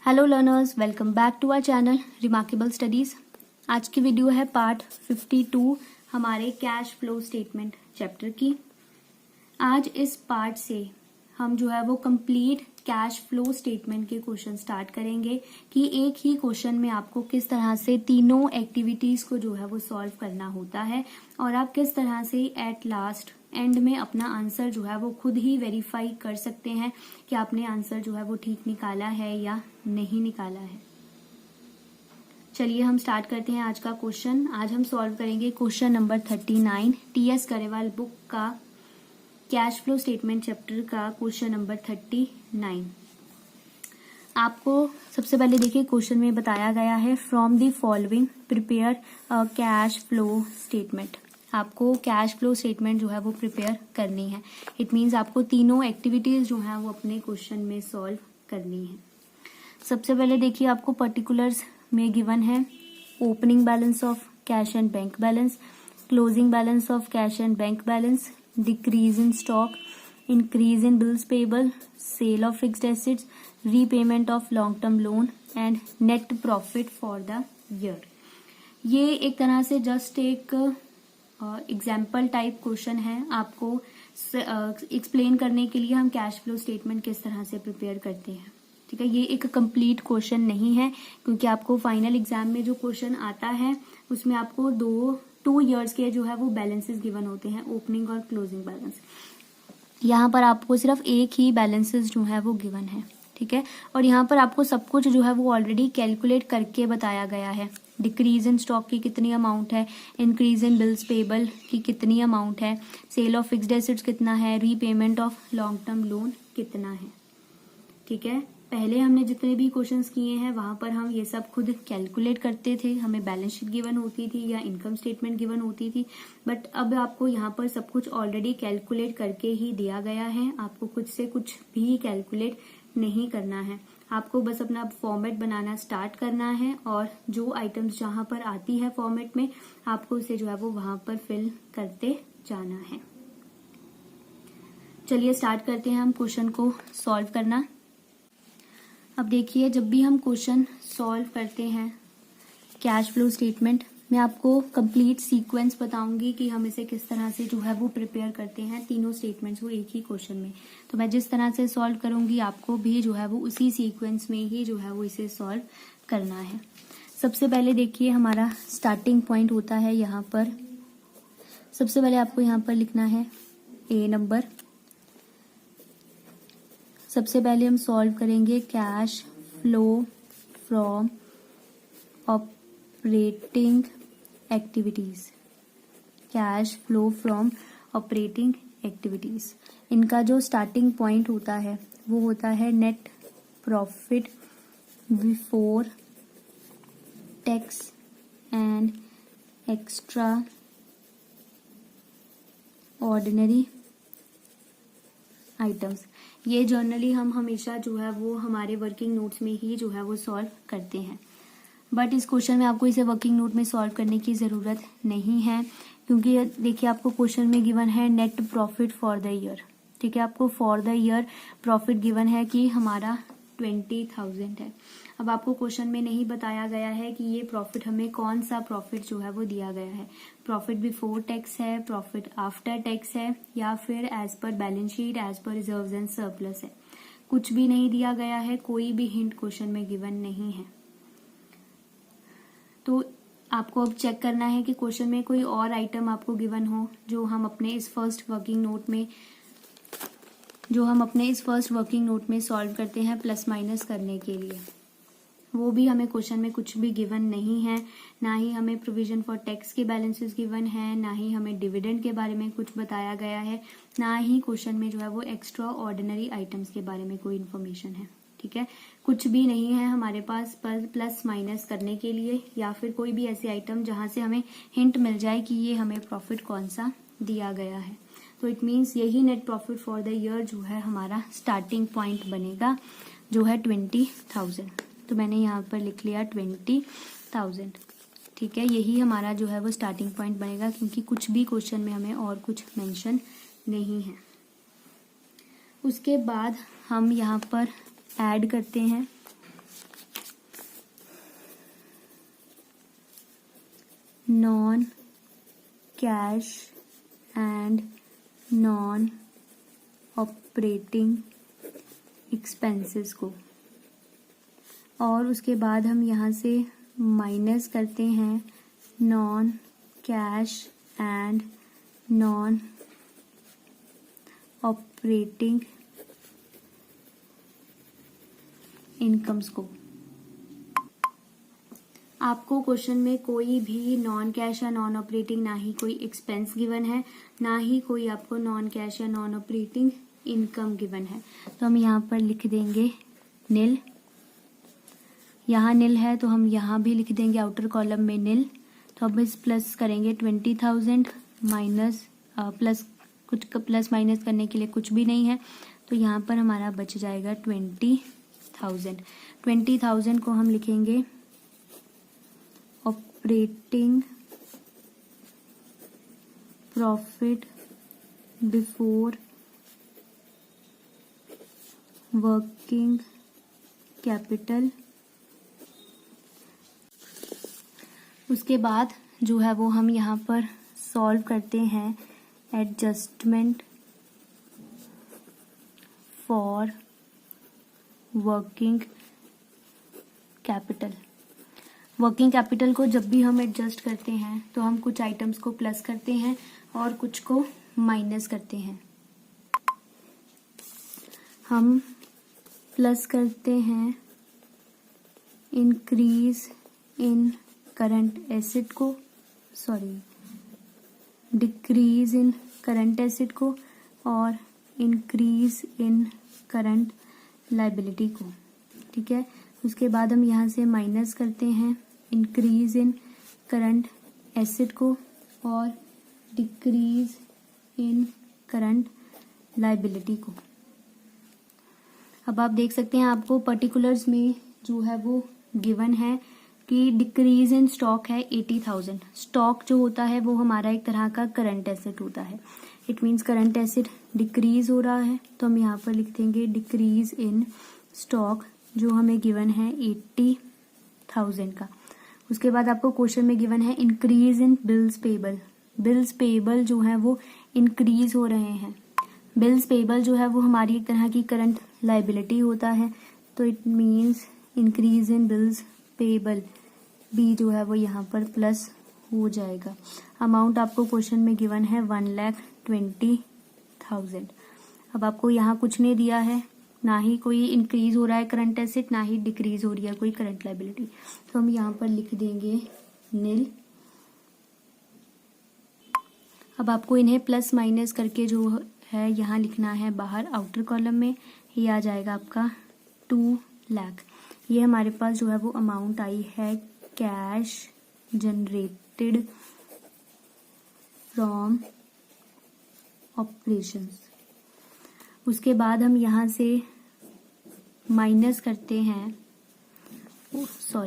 Hello learners, welcome back to our channel Remarkable Studies. आज की video है part 52 हमारे कैश फ्लो स्टेटमेंट चैप्टर की। आज इस पार्ट से हम जो है वो कंप्लीट कैश फ्लो स्टेटमेंट के क्वेश्चन स्टार्ट करेंगे कि एक ही क्वेश्चन में आपको किस तरह से तीनों एक्टिविटीज को जो है वो सॉल्व करना होता है और आप किस तरह से एट लास्ट एंड में अपना आंसर जो है वो खुद ही वेरीफाई कर सकते हैं कि आपने आंसर जो है वो ठीक निकाला है या नहीं निकाला है। चलिए हम स्टार्ट करते हैं आज का क्वेश्चन। आज हम सॉल्व करेंगे question number 39 TS Grewal book का कैश फ्लो स्टेटमेंट चैप्टर का क्वेश्चन नंबर 39। आपको सबसे पहले देखिए क्वेश्चन में बताया गया है from the following prepare a cash flow statement. आपको कैश फ्लो स्टेटमेंट जो है वो प्रिपेयर करनी है। इट मीन्स आपको तीनों एक्टिविटीज जो है वो अपने क्वेश्चन में सॉल्व करनी है। सबसे पहले देखिए आपको पर्टिकुलर्स में गिवन है opening balance of cash and bank balance, closing balance of cash and bank balance, decrease in stock, increase in bills payable, sale of fixed assets, repayment of long term loan and net profit for the year. ये एक तरह से just एक example type question है। आपको explain करने के लिए हम कैश फ्लो स्टेटमेंट किस तरह से प्रिपेयर करते हैं। ठीक है, ये एक कंप्लीट क्वेश्चन नहीं है क्योंकि आपको फाइनल एग्जाम में जो क्वेश्चन आता है उसमें आपको 2 ईयर्स के जो है वो बैलेंसेस गिवन होते हैं, ओपनिंग और क्लोजिंग बैलेंस। यहाँ पर आपको सिर्फ एक ही बैलेंसेस जो है वो गिवन है। ठीक है, और यहाँ पर आपको सब कुछ जो है वो ऑलरेडी कैलकुलेट करके बताया गया है। डिक्रीज इन स्टॉक की कितनी अमाउंट है, इंक्रीज इन बिल्स पेबल की कितनी अमाउंट है, सेल ऑफ फिक्स्ड एसेट्स कितना है, repayment of long term loan कितना है। ठीक है, पहले हमने जितने भी क्वेश्चंस किए हैं वहां पर हम ये सब खुद कैलकुलेट करते थे, हमें बैलेंस शीट गिवन होती थी या इनकम स्टेटमेंट गिवन होती थी। बट अब आपको यहाँ पर सब कुछ ऑलरेडी कैलकुलेट करके ही दिया गया है। आपको खुद से कुछ भी कैलकुलेट नहीं करना है, आपको बस अपना फॉर्मेट बनाना स्टार्ट करना है और जो आइटम्स जहां पर आती है फॉर्मेट में आपको उसे जो है वो वहां पर फिल करते जाना है। चलिए स्टार्ट करते हैं हम क्वेश्चन को सॉल्व करना। अब देखिए, जब भी हम क्वेश्चन सॉल्व करते हैं कैश फ्लो स्टेटमेंट, मैं आपको कंप्लीट सीक्वेंस बताऊंगी कि हम इसे किस तरह से जो है वो प्रिपेयर करते हैं तीनों स्टेटमेंट्स को एक ही क्वेश्चन में। तो मैं जिस तरह से सॉल्व करूंगी आपको भी जो है वो उसी सीक्वेंस में ही जो है वो इसे सॉल्व करना है। सबसे पहले देखिए हमारा स्टार्टिंग पॉइंट होता है यहाँ पर। सबसे पहले आपको यहाँ पर लिखना है ए नंबर। सबसे पहले हम सॉल्व करेंगे cash flow from operating activities. Cash flow from operating activities, इनका जो स्टार्टिंग पॉइंट होता है वो होता है net profit before tax and extra ordinary items. ये जर्नली हम हमेशा जो है वो हमारे वर्किंग नोट्स में ही जो है वो सॉल्व करते हैं। बट इस क्वेश्चन में आपको इसे वर्किंग नोट में सॉल्व करने की ज़रूरत नहीं है क्योंकि देखिए आपको क्वेश्चन में गिवन है net profit for the year. ठीक है, आपको for the year profit given है कि हमारा 20,000 है। अब आपको क्वेश्चन में नहीं बताया गया है कि ये प्रॉफिट हमें कौन सा प्रॉफिट जो है वो दिया गया है, प्रॉफिट बिफोर टैक्स है, प्रॉफिट आफ्टर टैक्स है या फिर as per balance sheet, as per reserves and surplus है। कुछ भी नहीं दिया गया है, कोई भी हिंट क्वेश्चन में गिवन नहीं है। तो आपको अब चेक करना है कि क्वेश्चन में कोई और आइटम आपको गिवन हो जो हम अपने इस फर्स्ट वर्किंग नोट में सॉल्व करते हैं प्लस माइनस करने के लिए। वो भी हमें क्वेश्चन में कुछ भी गिवन नहीं है, ना ही हमें प्रोविजन फॉर टैक्स के बैलेंसेस गिवन है, ना ही हमें डिविडेंड के बारे में कुछ बताया गया है, ना ही क्वेश्चन में जो है वो एक्स्ट्रा ऑर्डिनरी आइटम्स के बारे में कोई इन्फॉर्मेशन है। ठीक है, कुछ भी नहीं है हमारे पास पर प्लस माइनस करने के लिए या फिर कोई भी ऐसी आइटम जहां से हमें हिंट मिल जाए कि ये हमें प्रॉफिट कौन सा दिया गया है। तो इट मीन्स यही net profit for the year जो है हमारा स्टार्टिंग पॉइंट बनेगा जो है 20,000। तो मैंने यहाँ पर लिख लिया 20,000। ठीक है, यही हमारा जो है वो स्टार्टिंग पॉइंट बनेगा क्योंकि कुछ भी क्वेश्चन में हमें और कुछ मेंशन नहीं है। उसके बाद हम यहाँ पर ऐड करते हैं non cash and non operating expenses को, और उसके बाद हम यहाँ से माइनस करते हैं non cash and non operating incomes को। आपको क्वेश्चन में कोई भी नॉन कैश या नॉन ऑपरेटिंग, ना ही कोई एक्सपेंस गिवन है, ना ही कोई आपको नॉन कैश या नॉन ऑपरेटिंग इनकम गिवन है, तो हम यहाँ पर लिख देंगे नील। यहाँ नील है तो हम यहाँ भी लिख देंगे आउटर कॉलम में नील। तो अब इस प्लस करेंगे 20,000 माइनस प्लस, कुछ प्लस माइनस करने के लिए कुछ भी नहीं है, तो यहाँ पर हमारा बच जाएगा 20,000। 20,000 को हम लिखेंगे operating profit before working capital. उसके बाद जो है वो हम यहाँ पर सॉल्व करते हैं adjustment for working capital. Working capital को जब भी हम एडजस्ट करते हैं तो हम कुछ आइटम्स को प्लस करते हैं और कुछ को माइनस करते हैं। हम प्लस करते हैं इंक्रीज इन करंट एसेट को, डिक्रीज इन करंट एसेट को और इंक्रीज इन करंट लायबिलिटी को। ठीक है, उसके बाद हम यहाँ से माइनस करते हैं इंक्रीज इन करंट एसेट को और डिक्रीज इन करंट लायबिलिटी को। अब आप देख सकते हैं आपको पर्टिकुलर्स में जो है वो गिवन है कि डिक्रीज इन स्टॉक है 80,000। स्टॉक जो होता है वो हमारा एक तरह का करंट एसेट होता है। It means current asset decrease हो रहा है, तो हम यहाँ पर लिख देंगे डिक्रीज इन स्टॉक जो हमें गिवन है 80,000 का। उसके बाद आपको क्वेश्चन में गिवन है increase in bills payable. Bills payable जो है वो इंक्रीज हो रहे हैं। बिल्स पेबल जो है वो हमारी एक तरह की करंट लायबिलिटी होता है, तो it means increase in bills payable B जो है वो यहाँ पर प्लस हो जाएगा। अमाउंट आपको क्वेश्चन में गिवन है 1,20,000। अब आपको यहाँ कुछ नहीं दिया है, ना ही कोई इंक्रीज हो रहा है करंट एसेट, ना ही डिक्रीज हो रही है कोई करंट लायबिलिटी, तो हम यहाँ पर लिख देंगे नील। अब आपको इन्हें प्लस माइनस करके जो है यहाँ लिखना है बाहर आउटर कॉलम में। ये आ जाएगा आपका 2 लाख। ये हमारे पास जो है वो अमाउंट आई है कैश जनरेटेड फ्रॉम ऑपरेशंस। उसके बाद हम यहाँ से माइनस करते हैं,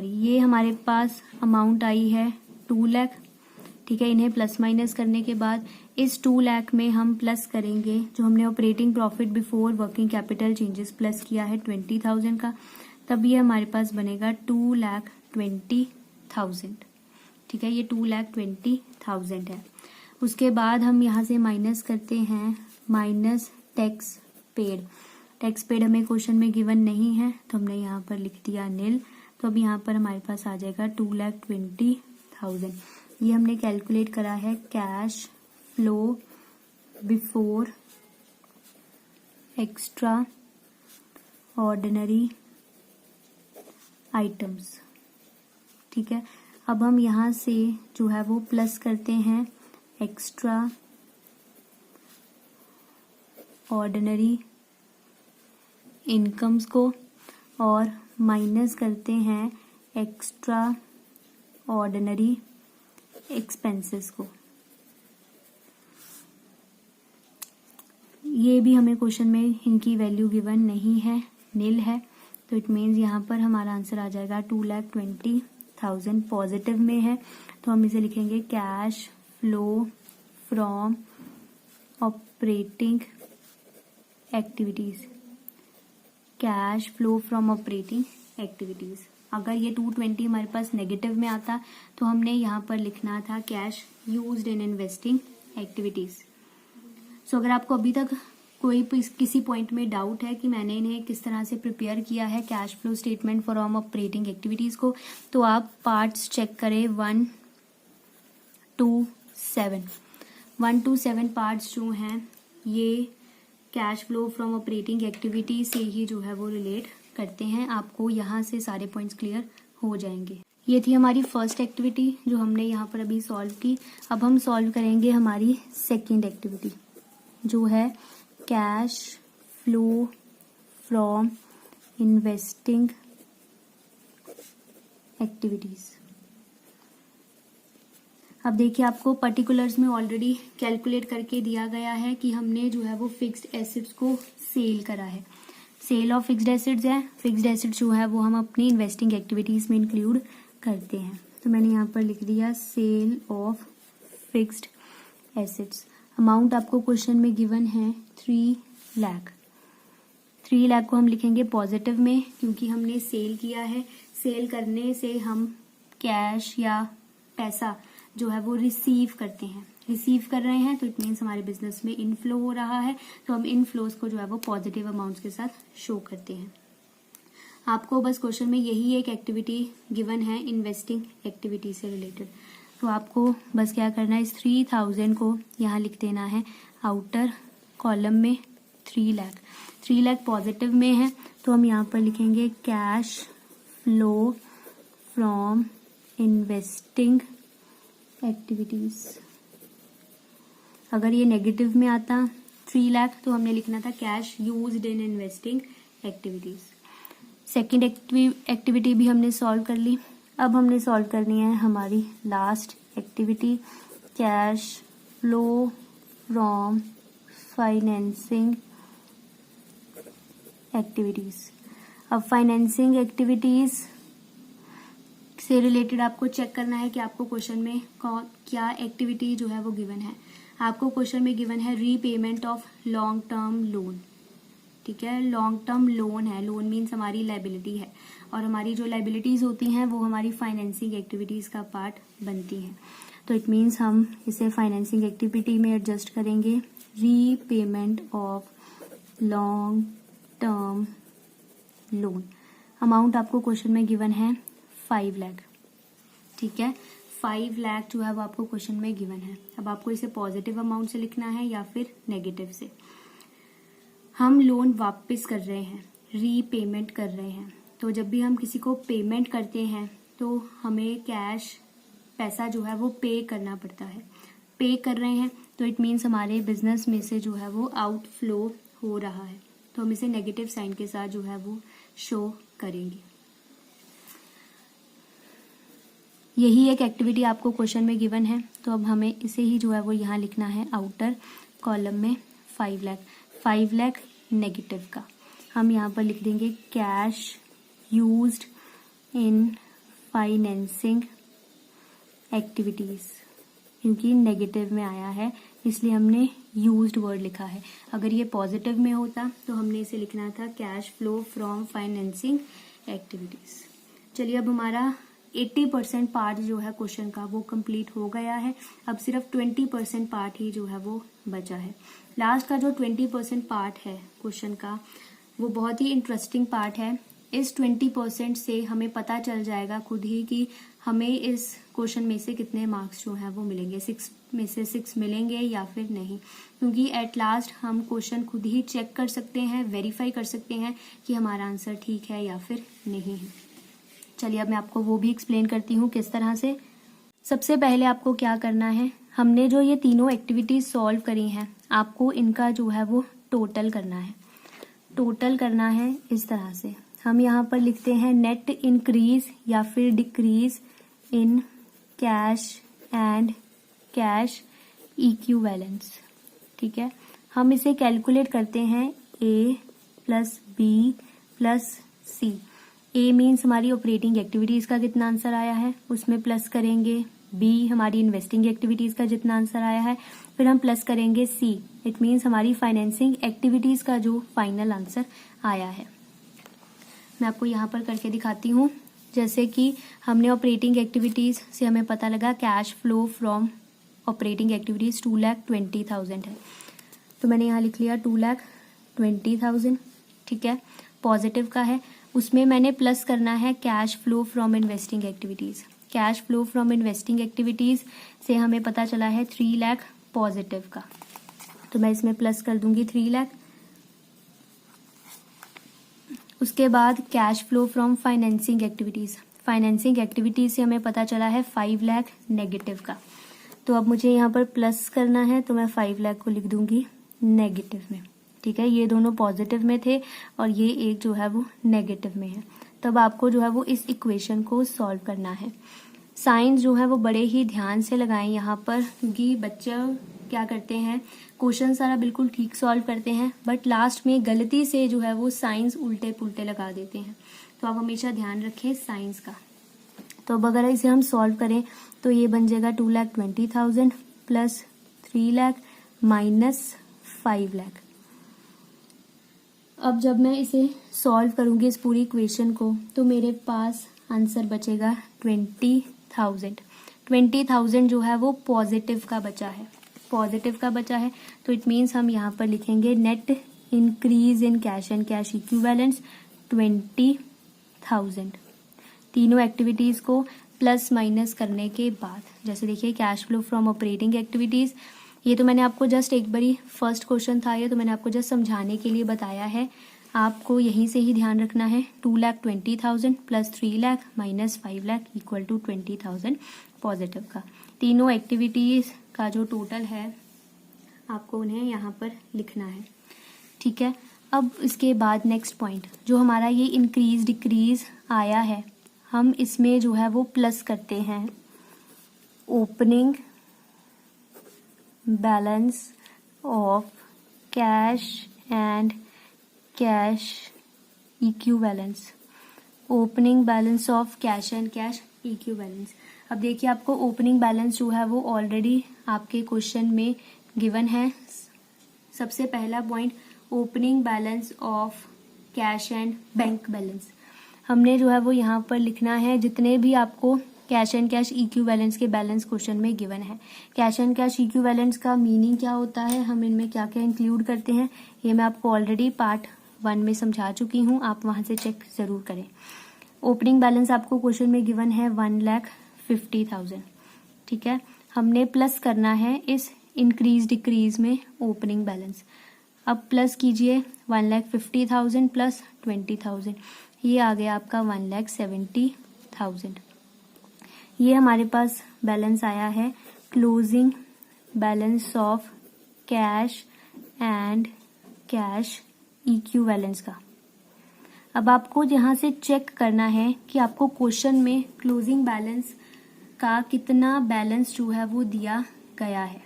ये हमारे पास अमाउंट आई है 2 लाख। ठीक है, इन्हें प्लस माइनस करने के बाद इस 2 लाख में हम प्लस करेंगे जो हमने operating profit before working capital changes plus किया है 20,000 का, तब ये हमारे पास बनेगा 2,20,000। ठीक है, ये 2,20,000 है। उसके बाद हम यहाँ से माइनस करते हैं minus tax paid. Tax paid हमें क्वेश्चन में गिवन नहीं है, तो हमने यहाँ पर लिख दिया नील। तो अब यहाँ पर हमारे पास आ जाएगा 2,20,000। ये हमने कैलकुलेट करा है cash flow before extra ordinary items. ठीक है, अब हम यहाँ से जो है वो प्लस करते हैं एक्स्ट्रा ऑर्डिनरी इनकम्स को और माइनस करते हैं एक्स्ट्रा ऑर्डिनरी एक्सपेंसेस को। ये भी हमें क्वेश्चन में इनकी वैल्यू गिवन नहीं है, नील है, तो इट मीन्स यहाँ पर हमारा आंसर आ जाएगा 2,20,000 पॉजिटिव में है, तो हम इसे लिखेंगे cash flow from operating activities. Cash flow from operating activities. अगर ये 220 हमारे पास नेगेटिव में आता तो हमने यहाँ पर लिखना था cash used in investing activities. So अगर आपको अभी तक कोई किसी पॉइंट में डाउट है कि मैंने इन्हें किस तरह से प्रिपेयर किया है cash flow statement from operating activities को, तो आप पार्ट्स चेक करें 1 to 7 पार्ट्स जो हैं ये cash flow from operating activity से ही जो है वो रिलेट करते हैं। आपको यहाँ से सारे पॉइंट्स क्लियर हो जाएंगे। ये थी हमारी फर्स्ट एक्टिविटी जो हमने यहाँ पर अभी सॉल्व की। अब हम सॉल्व करेंगे हमारी सेकंड एक्टिविटी जो है cash flow from investing activities. अब देखिए आपको पर्टिकुलर्स में ऑलरेडी कैलकुलेट करके दिया गया है कि हमने जो है वो फिक्स्ड एसेट्स को सेल करा है। सेल ऑफ फिक्स्ड एसेट्स है। फिक्स्ड एसेट्स जो है वो हम अपनी इन्वेस्टिंग एक्टिविटीज में इंक्लूड करते हैं। तो मैंने यहाँ पर लिख दिया sale of fixed assets. Amount आपको क्वेश्चन में गिवन है 3 लाख। 3 लाख को हम लिखेंगे पॉजिटिव में क्योंकि हमने सेल किया है। सेल करने से हम कैश या पैसा जो है वो रिसीव करते हैं। रिसीव कर रहे हैं तो इट मीन्स हमारे बिजनेस में इनफ्लो हो रहा है, तो हम इनफ्लोज को जो है वो पॉजिटिव अमाउंट्स के साथ शो करते हैं। आपको बस क्वेश्चन में यही एक एक्टिविटी गिवन है इन्वेस्टिंग एक्टिविटी से रिलेटेड, तो आपको बस क्या करना है, इस 3000 को यहाँ लिख देना है आउटर कॉलम में 3 लाख। 3 लाख पॉजिटिव में है तो हम यहाँ पर लिखेंगे cash flow from investing activities. अगर ये नेगेटिव में आता 3 लाख तो हमने लिखना था cash used in investing activities. Second activity भी हमने सॉल्व कर ली। अब हमने सॉल्व करनी है हमारी last activity cash flow from financing activities. अब फाइनेंसिंग एक्टिविटीज से रिलेटेड आपको चेक करना है कि आपको क्वेश्चन में क्या एक्टिविटी जो है वो गिवन है। आपको क्वेश्चन में गिवन है repayment of long term loan. ठीक है, लॉन्ग टर्म लोन है। लोन मीन्स हमारी लाइबिलिटी है और हमारी जो लाइबिलिटीज होती हैं वो हमारी फाइनेंसिंग एक्टिविटीज का पार्ट बनती हैं। तो इट मीन्स हम इसे फाइनेंसिंग एक्टिविटी में एडजस्ट करेंगे। Repayment of long term loan. Amount आपको क्वेश्चन में गिवन है 5 लाख। ठीक है, 5 लाख जो है वो आपको क्वेश्चन में गिवन है। अब आपको इसे पॉजिटिव अमाउंट से लिखना है या फिर नेगेटिव से। हम लोन वापस कर रहे हैं, रीपेमेंट कर रहे हैं। तो जब भी हम किसी को पेमेंट करते हैं तो हमें कैश पैसा जो है वो पे करना पड़ता है। पे कर रहे हैं तो इट मीन्स हमारे बिजनेस में से जो है वो आउटफ्लो हो रहा है, तो हम इसे नेगेटिव साइन के साथ जो है वो शो करेंगे। यही एक एक्टिविटी आपको क्वेश्चन में गिवन है, तो अब हमें इसे ही जो है वो यहाँ लिखना है आउटर कॉलम में 5 लाख। 5 लाख नेगेटिव का हम यहाँ पर लिख देंगे कैश यूज्ड इन फाइनेंसिंग एक्टिविटीज। क्योंकि नेगेटिव में आया है इसलिए हमने यूज्ड वर्ड लिखा है। अगर ये पॉजिटिव में होता तो हमने इसे लिखना था cash flow from financing activities. चलिए अब हमारा 80% पार्ट जो है क्वेश्चन का वो कंप्लीट हो गया है। अब सिर्फ 20% पार्ट ही जो है वो बचा है। लास्ट का जो 20% पार्ट है क्वेश्चन का वो बहुत ही इंटरेस्टिंग पार्ट है। इस 20% से हमें पता चल जाएगा खुद ही कि हमें इस क्वेश्चन में से कितने मार्क्स जो है वो मिलेंगे, 6 में से 6 मिलेंगे या फिर नहीं। क्योंकि एट लास्ट हम क्वेश्चन खुद ही चेक कर सकते हैं, वेरीफाई कर सकते हैं कि हमारा आंसर ठीक है या फिर नहीं है। चलिए अब मैं आपको वो भी एक्सप्लेन करती हूँ किस तरह से। सबसे पहले आपको क्या करना है, हमने जो ये तीनों एक्टिविटीज सॉल्व करी हैं आपको इनका जो है वो टोटल करना है। टोटल करना है इस तरह से, हम यहाँ पर लिखते हैं नेट इंक्रीज या फिर decrease in cash and cash equivalence. ठीक है, हम इसे कैलकुलेट करते हैं A plus B plus C। A means हमारी ऑपरेटिंग एक्टिविटीज का कितना आंसर आया है उसमें प्लस करेंगे, B हमारी इन्वेस्टिंग एक्टिविटीज का जितना आंसर आया है, फिर हम प्लस करेंगे C। इट मीन्स हमारी फाइनेंसिंग एक्टिविटीज का जो फाइनल आंसर आया है। मैं आपको यहाँ पर करके दिखाती हूँ। जैसे कि हमने ऑपरेटिंग एक्टिविटीज़ से हमें पता लगा cash flow from operating activities 2,20,000 है, तो मैंने यहाँ लिख लिया 2,20,000, ठीक है, पॉजिटिव का है। उसमें मैंने प्लस करना है cash flow from investing activities. Cash flow from investing activities से हमें पता चला है 3 लाख पॉजिटिव का, तो मैं इसमें प्लस कर दूंगी 3 लाख। उसके बाद cash flow from financing activities, financing activities से हमें पता चला है 5 लाख नेगेटिव का, तो अब मुझे यहाँ पर प्लस करना है, तो मैं 5 लाख को लिख दूंगी नेगेटिव में, ठीक है। ये दोनों पॉजिटिव में थे और ये एक जो है वो नेगेटिव में है। तब आपको जो है वो इस इक्वेशन को सॉल्व करना है। साइंस जो है वो बड़े ही ध्यान से लगाएं यहाँ पर, क्योंकि बच्चे क्या करते हैं, क्वेश्चन सारा बिल्कुल ठीक सॉल्व करते हैं, बट लास्ट में गलती से जो है वो साइंस उल्टे पुल्टे लगा देते हैं, तो आप हमेशा ध्यान रखें साइंस का। तो अब अगर इसे हम सॉल्व करें तो ये बन जाएगा 2,20,000 प्लस 3 लाख माइनस 5 लाख। अब जब मैं इसे सॉल्व करूंगी इस पूरी इक्वेशन को, तो मेरे पास आंसर बचेगा 20,000। 20,000 जो है वो पॉजिटिव का बचा है, पॉजिटिव का बचा है, तो इट मीन्स हम यहाँ पर लिखेंगे net increase in cash and cash equivalents 20,000। तीनों एक्टिविटीज को प्लस माइनस करने के बाद, जैसे देखिए cash flow from operating activities, ये तो मैंने आपको जस्ट एक बारी फर्स्ट क्वेश्चन था ये, तो मैंने आपको जस्ट समझाने के लिए बताया है, आपको यहीं से ही ध्यान रखना है। 2,20,000 plus 3 lakh minus 5 lakh equal to 20,000 positive का। तीनों एक्टिविटीज का जो टोटल है आपको उन्हें यहाँ पर लिखना है, ठीक है। अब इसके बाद नेक्स्ट पॉइंट, जो हमारा ये इंक्रीज डिक्रीज आया है, हम इसमें जो है वो प्लस करते हैं opening balance of cash and cash equivalence, opening balance of cash and cash equivalence. अब देखिए आपको ओपनिंग बैलेंस जो है वो ऑलरेडी आपके क्वेश्चन में गिवन है। सबसे पहला point opening balance of cash and bank balance, हमने जो है वो यहाँ पर लिखना है जितने भी आपको कैश एंड कैश इक्विवेलेंस के बैलेंस क्वेश्चन में गिवन है। कैश एंड कैश इक्विवेलेंस का मीनिंग क्या होता है, हम इनमें क्या क्या इंक्लूड करते हैं, ये मैं आपको ऑलरेडी पार्ट 1 में समझा चुकी हूँ, आप वहां से चेक जरूर करें। ओपनिंग बैलेंस आपको क्वेश्चन में गिवन है 1,50,000, ठीक है। हमने प्लस करना है इस इंक्रीज डिक्रीज में ओपनिंग बैलेंस। अब प्लस कीजिए 1,50,000 प्लस 20,000, ये आ गया आपका 1,70,000। ये हमारे पास बैलेंस आया है closing balance of cash and cash equivalence का। अब आपको यहाँ से चेक करना है कि आपको क्वेश्चन में क्लोजिंग बैलेंस का कितना बैलेंस जो है वो दिया गया है।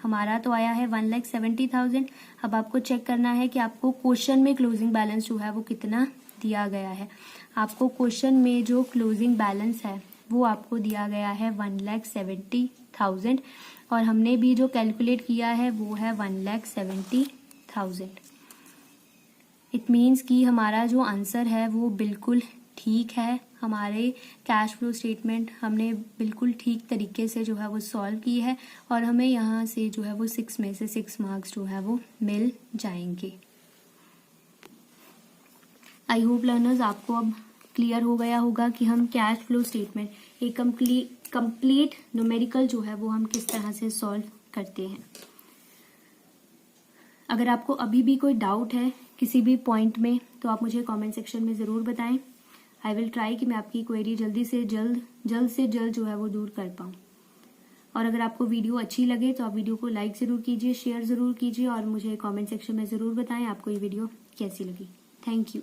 हमारा तो आया है 1,70,000। अब आपको चेक करना है कि आपको क्वेश्चन में क्लोजिंग बैलेंस जो है वो कितना दिया गया है। आपको क्वेश्चन में जो क्लोजिंग बैलेंस है वो आपको दिया गया है 1,70,000 और हमने भी जो कैलकुलेट किया है वो है 1,70,000। इट मीन्स कि हमारा जो आंसर है वो बिल्कुल ठीक है। हमारे कैश फ्लो स्टेटमेंट हमने बिल्कुल ठीक तरीके से जो है वो सॉल्व की है और हमें यहाँ से जो है वो 6 में से 6 मार्क्स जो है वो मिल जाएंगे। आई होप लर्नर्स आपको अब क्लियर हो गया होगा कि हम कैश फ्लो स्टेटमेंट एक कंप्लीट न्यूमेरिकल जो है वो हम किस तरह से सॉल्व करते हैं। अगर आपको अभी भी कोई डाउट है किसी भी पॉइंट में तो आप मुझे कमेंट सेक्शन में ज़रूर बताएं। आई विल ट्राई कि मैं आपकी क्वेरी जल्द से जल्द जो है वो दूर कर पाऊँ। और अगर आपको वीडियो अच्छी लगे तो आप वीडियो को लाइक ज़रूर कीजिए, शेयर ज़रूर कीजिए और मुझे कमेंट सेक्शन में ज़रूर बताएं आपको ये वीडियो कैसी लगी। Thank you.